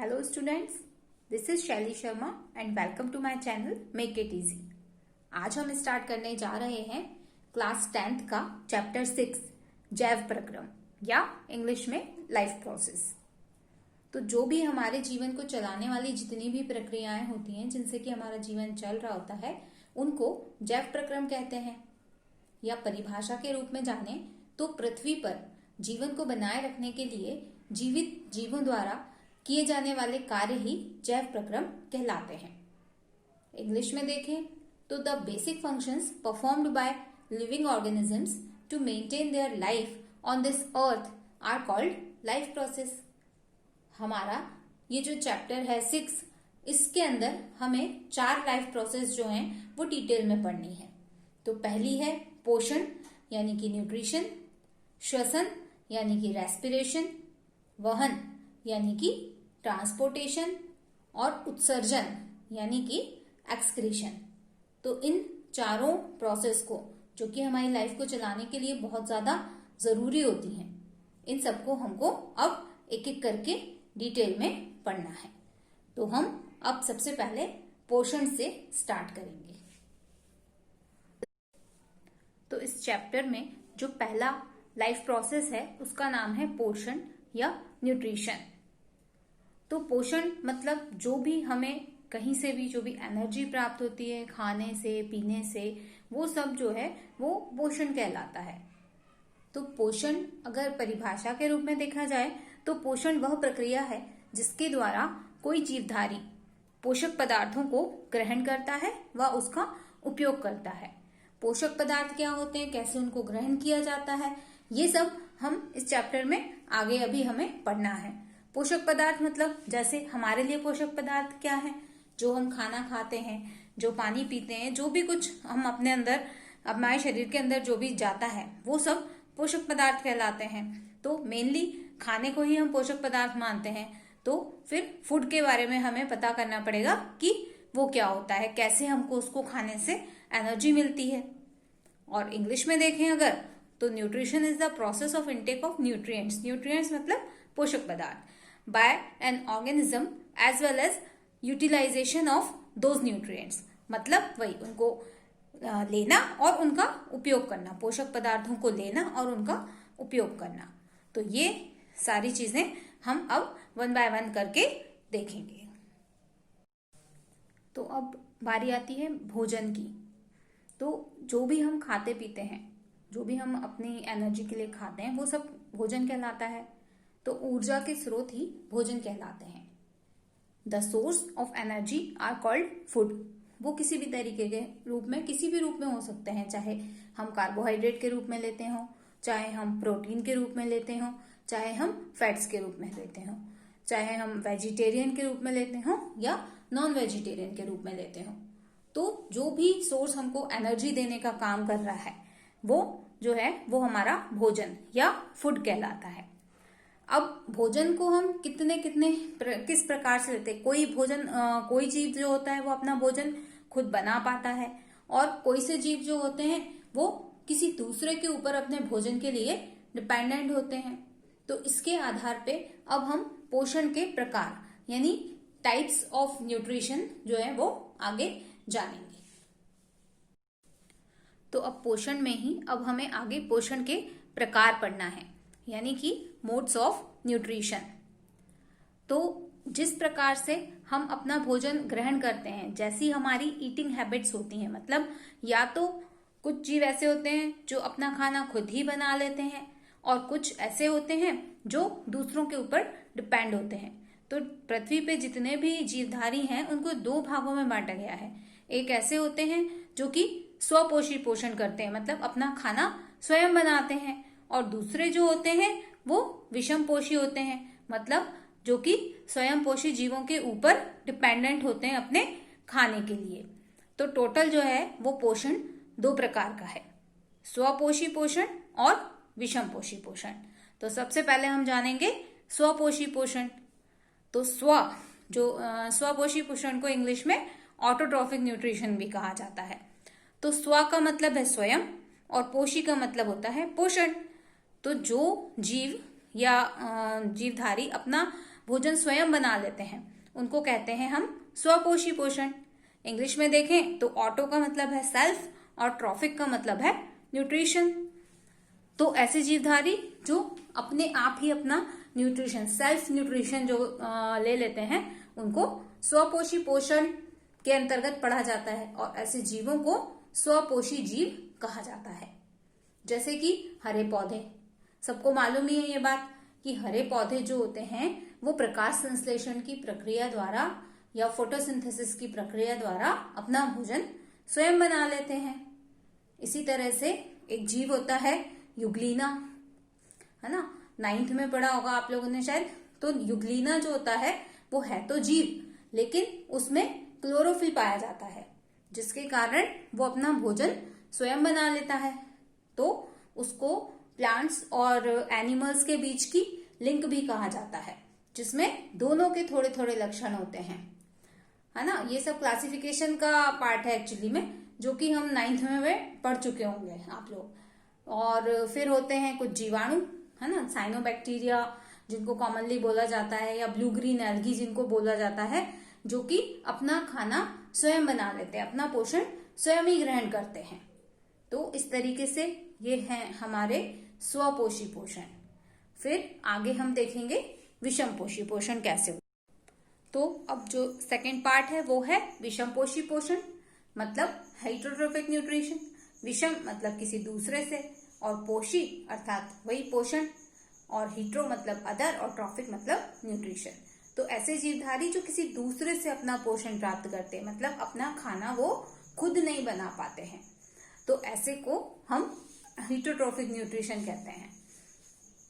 Hello students, this is शैली Sharma and welcome to my channel Make It Easy। आज हम start करने जा रहे हैं क्लास 10th का चैप्टर 6 जैव प्रक्रम या इंग्लिश में लाइफ प्रोसेस। तो जो भी हमारे जीवन को चलाने वाली जितनी भी प्रक्रियाएं होती हैं जिनसे कि हमारा जीवन चल रहा होता है उनको जैव प्रक्रम कहते हैं। या परिभाषा के रूप में जाने तो पृथ्वी पर जीवन को बनाए रखने के लिए जीवित जीवों द्वारा किए जाने वाले कार्य ही जैव प्रक्रम कहलाते हैं। इंग्लिश में देखें तो the basic functions performed by living organisms to maintain their life on this earth are called life process. हमारा ये जो चैप्टर है 6, इसके अंदर हमें 4 लाइफ प्रोसेस जो हैं वो डिटेल में पढ़नी है। तो पहली है पोषण यानी कि न्यूट्रिशन, श्वसन यानी कि रेस्पिरेशन, वहन यानी कि ट्रांसपोर्टेशन और उत्सर्जन यानी कि एक्सक्रीशन। तो इन चारों प्रोसेस को जो कि हमारी लाइफ को चलाने के लिए बहुत ज्यादा जरूरी होती हैं, इन सबको हमको अब एक एक करके डिटेल में पढ़ना है। तो हम अब सबसे पहले पोषण से स्टार्ट करेंगे। तो इस चैप्टर में जो पहला लाइफ प्रोसेस है उसका नाम है पोषण या न्यूट्रिशन। तो पोषण मतलब जो भी हमें कहीं से भी जो भी एनर्जी प्राप्त होती है खाने से पीने से, वो सब जो है वो पोषण कहलाता है। तो पोषण अगर परिभाषा के रूप में देखा जाए तो पोषण वह प्रक्रिया है जिसके द्वारा कोई जीवधारी पोषक पदार्थों को ग्रहण करता है व उसका उपयोग करता है। पोषक पदार्थ क्या होते हैं, कैसे उनको ग्रहण किया जाता है, ये सब हम इस चैप्टर में आगे अभी हमें पढ़ना है। पोषक पदार्थ मतलब जैसे हमारे लिए पोषक पदार्थ क्या है, जो हम खाना खाते हैं, जो पानी पीते हैं, जो भी कुछ हम अपने अंदर हमारे शरीर के अंदर जो भी जाता है वो सब पोषक पदार्थ कहलाते हैं। तो मेनली खाने को ही हम पोषक पदार्थ मानते हैं। तो फिर फूड के बारे में हमें पता करना पड़ेगा कि वो क्या होता है, कैसे हमको उसको खाने से एनर्जी मिलती है। और इंग्लिश में देखें अगर तो nutrition is the process of intake of nutrients. Nutrients मतलब पोषक पदार्थ by an organism as well as utilization of those nutrients। मतलब वही उनको लेना और उनका उपयोग करना, पोषक पदार्थों को लेना और उनका उपयोग करना। तो ये सारी चीजें हम अब 1 by 1 करके देखेंगे। तो अब बारी आती है भोजन की। तो जो भी हम खाते पीते हैं, जो भी हम अपनी एनर्जी के लिए खाते हैं वो सब भोजन कहलाता है। तो ऊर्जा के स्रोत ही भोजन कहलाते हैं। The source of energy are called food. वो किसी भी तरीके के रूप में, किसी भी रूप में हो सकते हैं, चाहे हम कार्बोहाइड्रेट के रूप में लेते हो, चाहे हम प्रोटीन के रूप में लेते हो, चाहे हम फैट्स के रूप में लेते हो, चाहे हम वेजिटेरियन के रूप में लेते हो या नॉन वेजिटेरियन के रूप में लेते हो। तो जो भी सोर्स हमको एनर्जी देने का काम कर रहा है वो जो है वो हमारा भोजन या फूड कहलाता है। अब भोजन को हम किस प्रकार से लेते हैं। कोई जीव जो होता है वो अपना भोजन खुद बना पाता है और कोई से जीव जो होते हैं वो किसी दूसरे के ऊपर अपने भोजन के लिए डिपेंडेंट होते हैं। तो इसके आधार पे अब हम पोषण के प्रकार यानी टाइप्स ऑफ न्यूट्रिशन जो है वो आगे जानेंगे। तो अब पोषण में ही अब हमें आगे पोषण के प्रकार पढ़ना है, यानी कि मोड्स ऑफ न्यूट्रिशन। तो जिस प्रकार से हम अपना भोजन ग्रहण करते हैं, जैसी हमारी ईटिंग हैबिट्स होती हैं, मतलब या तो कुछ जीव ऐसे होते हैं जो अपना खाना खुद ही बना लेते हैं और कुछ ऐसे होते हैं जो दूसरों के ऊपर डिपेंड होते हैं। तो पृथ्वी पे जितने भी जीवधारी हैं उनको 2 भागों में बांटा गया है। एक ऐसे होते हैं जो कि स्वपोषी पोषण करते हैं, मतलब अपना खाना स्वयं बनाते हैं, और दूसरे जो होते हैं वो विषम पोषी होते हैं, मतलब जो कि स्वयं पोषी जीवों के ऊपर डिपेंडेंट होते हैं अपने खाने के लिए। तो टोटल जो है वो पोषण 2 प्रकार का है, स्वपोषी पोषण और विषम पोषी पोषण। तो सबसे पहले हम जानेंगे स्वपोषी पोषण। तो स्वपोषी पोषण को इंग्लिश में ऑटोट्रॉफिक न्यूट्रिशन भी कहा जाता है। तो स्व का मतलब है स्वयं और पोषी का मतलब होता है पोषण। तो जो जीव या जीवधारी अपना भोजन स्वयं बना लेते हैं उनको कहते हैं हम स्वपोषी पोषण। इंग्लिश में देखें तो ऑटो का मतलब है सेल्फ और ट्रॉफिक का मतलब है न्यूट्रिशन। तो ऐसे जीवधारी जो अपने आप ही अपना न्यूट्रिशन सेल्फ न्यूट्रिशन जो ले लेते हैं उनको स्वपोषी पोषण के अंतर्गत पढ़ा जाता है और ऐसे जीवों को स्वपोषी जीव कहा जाता है। जैसे कि हरे पौधे, सबको मालूम ही है ये बात कि हरे पौधे जो होते हैं वो प्रकाश संश्लेषण की प्रक्रिया द्वारा या फोटोसिंथेसिस की प्रक्रिया द्वारा अपना भोजन स्वयं बना लेते हैं। इसी तरह से एक जीव होता है युग्लिना, है ना, 9th में पढ़ा होगा आप लोगों ने शायद। तो युग्लिना जो होता है वो है तो जीव लेकिन उसमें क्लोरोफिल पाया जाता है जिसके कारण वो अपना भोजन स्वयं बना लेता है। तो उसको प्लांट्स और एनिमल्स के बीच की लिंक भी कहा जाता है जिसमें दोनों के थोड़े थोड़े लक्षण होते हैं, है ना। ये सब क्लासिफिकेशन का पार्ट है एक्चुअली में, जो कि हम 9th में पढ़ चुके होंगे आप लोग। और फिर होते हैं कुछ जीवाणु, है ना, साइनोबैक्टीरिया जिनको कॉमनली बोला जाता है, या ब्लू ग्रीन एल्गी जिनको बोला जाता है, जो कि अपना खाना स्वयं बना लेते हैं, अपना पोषण स्वयं ही ग्रहण करते हैं। तो इस तरीके से ये हैं हमारे स्वपोषी पोषण। फिर आगे हम देखेंगे विषमपोषी पोषण कैसे हो। तो अब जो सेकंड पार्ट है वो है विषमपोषी पोषण, मतलब हेटेरोट्रोफिक न्यूट्रिशन। विषम मतलब किसी दूसरे से, और पोषी अर्थात वही पोषण, और हीट्रो मतलब अदर, और ट्रॉफिक मतलब न्यूट्रिशन। तो ऐसे जीवधारी जो किसी दूसरे से अपना पोषण प्राप्त करते हैं, मतलब अपना खाना वो खुद नहीं बना पाते हैं, तो ऐसे को हम हीटरोट्रोफिक न्यूट्रिशन कहते हैं।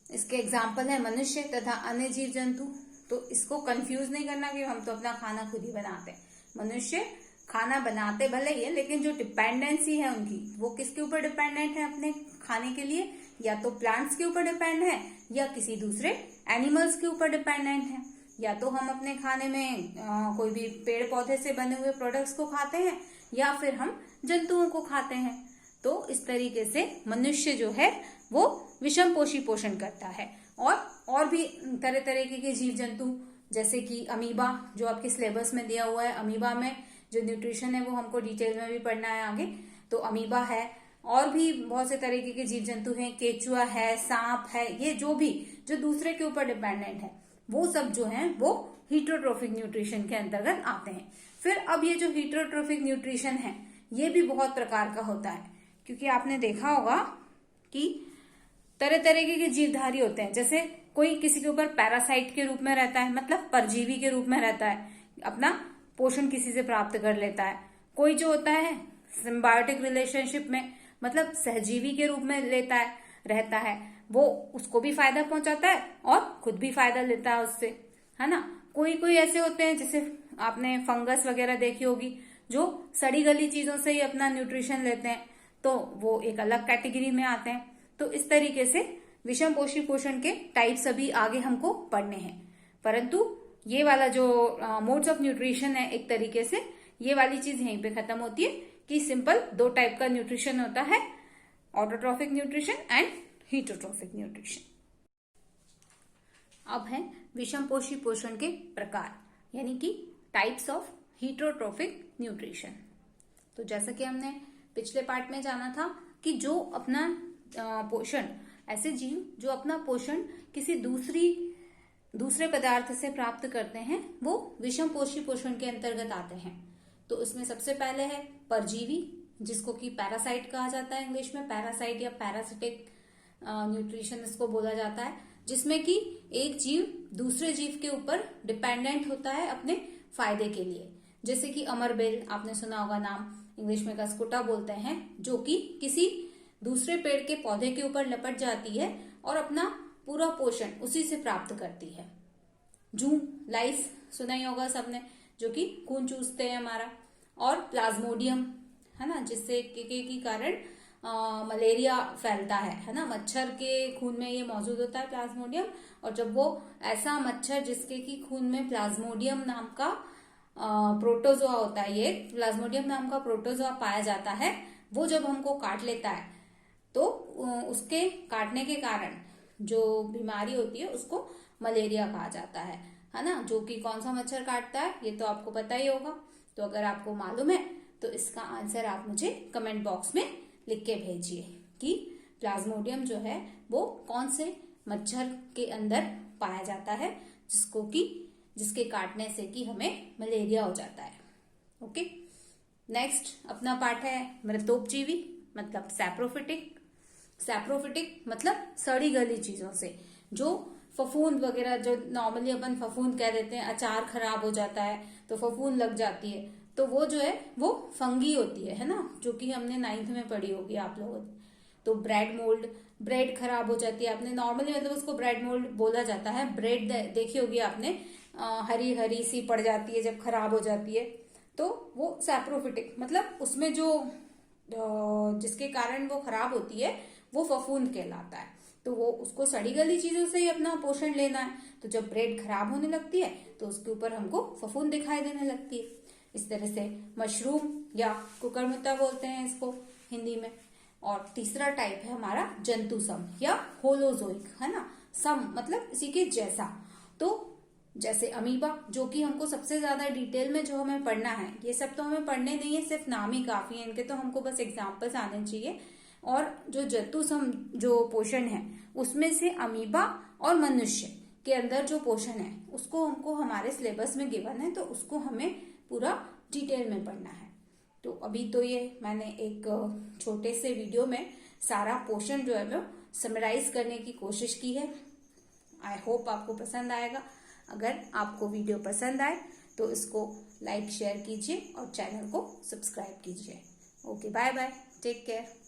इसके एग्जाम्पल है मनुष्य तथा अन्य जीव जंतु। तो इसको कंफ्यूज नहीं करना कि हम तो अपना खाना खुद ही बनाते हैं। मनुष्य खाना बनाते भले ही है लेकिन जो डिपेंडेंसी है उनकी, वो किसके ऊपर डिपेंडेंट है अपने खाने के लिए? या तो प्लांट्स के ऊपर डिपेंड है या किसी दूसरे एनिमल्स के ऊपर डिपेंडेंट है। या तो हम अपने खाने में कोई भी पेड़ पौधे से बने हुए प्रोडक्ट्स को खाते हैं या फिर हम जंतुओं को खाते हैं। तो इस तरीके से मनुष्य जो है वो विषमपोषी पोषण करता है। और भी तरह तरह के जीव जंतु, जैसे कि अमीबा जो आपके सिलेबस में दिया हुआ है। अमीबा में जो न्यूट्रिशन है वो हमको डिटेल में भी पढ़ना है आगे। तो अमीबा है, और भी बहुत से तरीके के जीव जंतु हैं, केचुआ है, सांप है, ये जो दूसरे के ऊपर डिपेंडेंट है, वो सब जो हैं वो हीटरोट्रोफिक न्यूट्रिशन के अंतर्गत आते हैं। फिर अब ये जो हीटरोट्रोफिक न्यूट्रिशन है ये भी बहुत प्रकार का होता है, क्योंकि आपने देखा होगा कि तरह तरह के जीवधारी होते हैं। जैसे कोई किसी के ऊपर पैरासाइट के रूप में रहता है, मतलब परजीवी के रूप में रहता है, अपना पोषण किसी से प्राप्त कर लेता है। कोई जो होता है सिम्बायोटिक रिलेशनशिप में, मतलब सहजीवी के रूप में रहता है, वो उसको भी फायदा पहुंचाता है और खुद भी फायदा लेता है उससे, है ना। कोई ऐसे होते हैं, जैसे आपने फंगस वगैरह देखी होगी, जो सड़ी गली चीजों से ही अपना न्यूट्रिशन लेते हैं, तो वो एक अलग कैटेगरी में आते हैं। तो इस तरीके से विषमपोषी पोषण के टाइप्स अभी आगे हमको पढ़ने हैं, परंतु ये वाला जो मोड्स ऑफ न्यूट्रिशन है, एक तरीके से ये वाली चीज यहीं पे खत्म होती है कि सिंपल 2 टाइप का न्यूट्रिशन होता है, autotrophic nutrition and heterotrophic nutrition. अब है विषमपोषी पोषण के प्रकार, यानी कि टाइप्स ऑफ हीटरोट्रॉफिक न्यूट्रिशन। तो जैसा कि हमने पिछले पार्ट में जाना था कि जो अपना पोषण, ऐसे जीव जो अपना पोषण किसी दूसरे पदार्थ से प्राप्त करते हैं, वो विषमपोषी पोषण के अंतर्गत आते हैं। तो इसमें सबसे पहले है परजीवी, जिसको कि पैरासाइट कहा जाता है इंग्लिश में। पैरासाइट या पैरासिटिक न्यूट्रिशन इसको बोला जाता है, जिसमें कि एक जीव दूसरे जीव के ऊपर डिपेंडेंट होता है अपने फायदे के लिए। जैसे कि अमरबेल, आपने सुना होगा नाम, इंग्लिश में कस्कुटा बोलते हैं, जो कि किसी दूसरे पेड़ के पौधे के ऊपर लपट जाती है और अपना पूरा पोषण उसी से प्राप्त करती है। जूं, लाइस सुना ही होगा सबने, जो कि खून चूसते हैं हमारा। और प्लाज्मोडियम, है ना, जिससे के कारण मलेरिया फैलता है ना। मच्छर के खून में ये मौजूद होता है प्लाज्मोडियम, और जब वो ऐसा मच्छर जिसके की खून में प्लाज्मोडियम नाम का प्रोटोजोआ होता है, ये प्लाज्मोडियम नाम का प्रोटोजोआ पाया जाता है, वो जब हमको काट लेता है तो उसके काटने के कारण जो बीमारी होती है उसको मलेरिया कहा जाता है है ना, जो कि कौन सा मच्छर काटता है ये तो आपको पता ही होगा। तो अगर आपको मालूम है तो इसका आंसर आप मुझे कमेंट बॉक्स में लिख के भेजिए कि प्लाज्मोडियम जो है वो कौन से मच्छर के अंदर पाया जाता है जिसके काटने से कि हमें मलेरिया हो जाता है। ओके, नेक्स्ट अपना पार्ट है मृतोपजीवी मतलब सैप्रोफिटिक। सैप्रोफिटिक मतलब सड़ी गली चीजों से, जो फफूंद वगैरह, जो नॉर्मली अपन फफूंद कह देते हैं, अचार खराब हो जाता है तो फफूंद लग जाती है, तो वो जो है वो फंगी होती है ना, जो कि हमने 9th में पढ़ी होगी आप लोगों ने। तो ब्रेड मोल्ड, ब्रेड खराब हो जाती है, आपने नॉर्मली मतलब उसको ब्रेड मोल्ड बोला जाता है। ब्रेड देखी होगी आपने, हरी हरी सी पड़ जाती है जब खराब हो जाती है, तो वो सैप्रोफिटिक मतलब उसमें जो जिसके कारण वो खराब होती है वो फफूंद कहलाता है। तो वो उसको सड़ी गली चीजों से ही अपना पोषण लेना है, तो जब ब्रेड खराब होने लगती है तो उसके ऊपर हमको फफूंद दिखाई देने लगती है। इस तरह से मशरूम या कुकरमुत्ता बोलते हैं इसको हिंदी में। और तीसरा टाइप है हमारा जंतु सम या होलोजोइक, है ना, सम मतलब इसी के जैसा। तो जैसे अमीबा, जो कि हमको सबसे ज्यादा डिटेल में जो हमें पढ़ना है, ये सब तो हमें पढ़ने नहीं है, सिर्फ नाम ही काफी है इनके, तो हमको बस एग्जाम्पल्स आने चाहिए। और जो जंतुसम जो पोषण है उसमें से अमीबा और मनुष्य के अंदर जो पोषण है उसको हमको हमारे सिलेबस में गिवन है, तो उसको हमें पूरा डिटेल में पढ़ना है। तो अभी तो ये मैंने एक छोटे से वीडियो में सारा पोषण जो है वो समराइज करने की कोशिश की है। आई होप आपको पसंद आएगा। अगर आपको वीडियो पसंद आए तो इसको लाइक शेयर कीजिए और चैनल को सब्सक्राइब कीजिए। Okay, bye bye, take care.